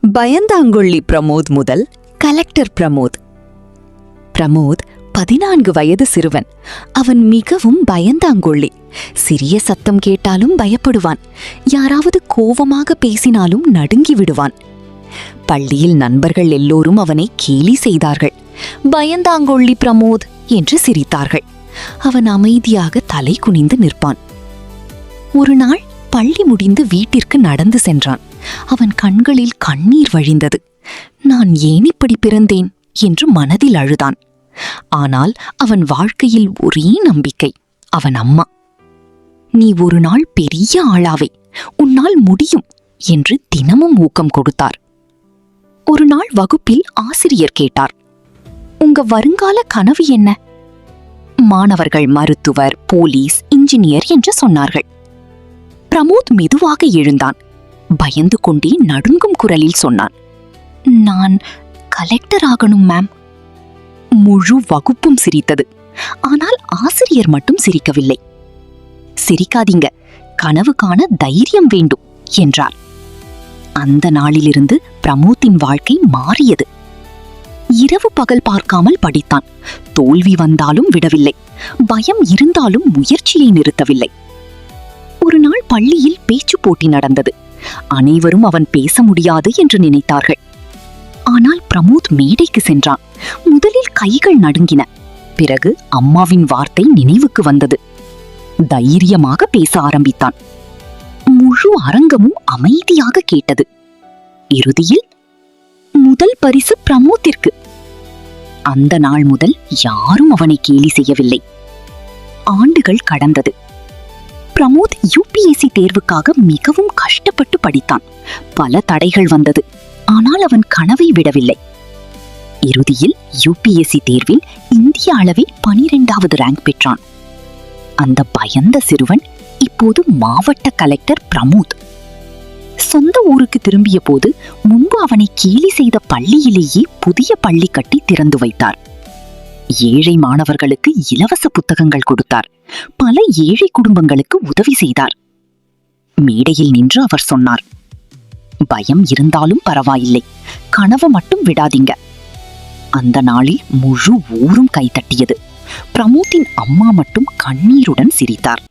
பயந்தாங்கொள்ளி பிரமோத் முதல் கலெக்டர் பிரமோத். பிரமோத் 14 வயது சிறுவன். அவன் மிகவும் பயந்தாங்கொள்ளி. சிறிய சத்தம் கேட்டாலும் பயப்படுவான். யாராவது கோபமாக பேசினாலும் நடுங்கி விடுவான். பள்ளியில் நண்பர்கள் எல்லோரும் அவனை கேலி செய்தார்கள். பயந்தாங்கொள்ளி பிரமோத் என்று சிரித்தார்கள். அவன் அமைதியாக தலை குனிந்து நிற்பான். ஒரு நாள் பள்ளி முடிந்து வீட்டிற்கு நடந்து சென்றான். அவன் கண்களில் கண்ணீர் வழிந்தது. நான் ஏன் இப்படி பிறந்தேன் என்று மனதில் அழுதான். ஆனால் அவன் வாழ்க்கையில் ஒரே நம்பிக்கை, அவன் அம்மா. நீ ஒரு நாள் பெரிய ஆளாவே, உன்னால் முடியும் என்று தினமும் ஊக்கம் கொடுத்தார். ஒரு நாள் வகுப்பில் ஆசிரியர் கேட்டார், உங்க வருங்கால கனவு என்ன? மாணவர்கள் மருத்துவர், போலீஸ், இன்ஜினியர் என்று சொன்னார்கள். பிரமோத் மெதுவாக எழுந்தான். பயந்து கொண்டே நடுங்கும் குரலில் சொன்னான், நான் கலெக்டர் ஆகணும் மேம். முழு வகுப்பும் சிரித்தது. ஆனால் ஆசிரியர் மட்டும் சிரிக்கவில்லை. சிரிக்காதீங்க, கனவு காண தைரியம் வேண்டும் என்றார். அந்த நாளிலிருந்து பிரமோத்தின் வாழ்க்கை மாறியது. இரவு பகல் பார்க்காமல் படித்தான். தோல்வி வந்தாலும் விடவில்லை. பயம் இருந்தாலும் முயற்சியை நிறுத்தவில்லை. ஒரு நாள் பள்ளியில் பேச்சு போட்டி நடந்தது. அனைவரும் அவன் பேச முடியாது என்று நினைத்தார்கள். ஆனால் பிரமோத் மேடைக்கு சென்றான். முதலில் கைகள் நடுங்கின. பிறகு அம்மாவின் வார்த்தை நினைவுக்கு வந்தது. தைரியமாக பேச ஆரம்பித்தான். முழு அரங்கமும் அமைதியாக கேட்டது. இறுதியில் முதல் பரிசு பிரமோத்திற்கு. அந்த நாள் முதல் யாரும் அவனை கேலி செய்யவில்லை. ஆண்டுகள் கடந்தது. பிரமோத் யுபிஎஸ்சி தேர்வுக்காக மிகவும் கஷ்டப்பட்டு படித்தான். பல தடைகள் வந்தது. ஆனால் அவன் கனவை விடவில்லை. இறுதியில் யுபிஎஸ்சி தேர்வில் இந்திய அளவில் 12வது ரேங்க் பெற்றான். அந்த பயந்த சிறுவன் இப்போது மாவட்ட கலெக்டர் பிரமோத். சொந்த ஊருக்கு திரும்பிய போது முன்பு அவனை கேலி செய்த பள்ளியிலேயே புதிய பள்ளி கட்டி திறந்து வைத்தார். ஏழை மாணவர்களுக்கு இலவச புத்தகங்கள் கொடுத்தார். பல ஏழை குடும்பங்களுக்கு உதவி செய்தார். மேடையில் நின்று அவர் சொன்னார், பயம் இருந்தாலும் பரவாயில்லை, கனவு மட்டும் விடாதீங்க. அந்த நாளில் முழு ஊரும் கைதட்டியது. பிரமோத்தின் அம்மா மட்டும் கண்ணீருடன் சிரித்தார்.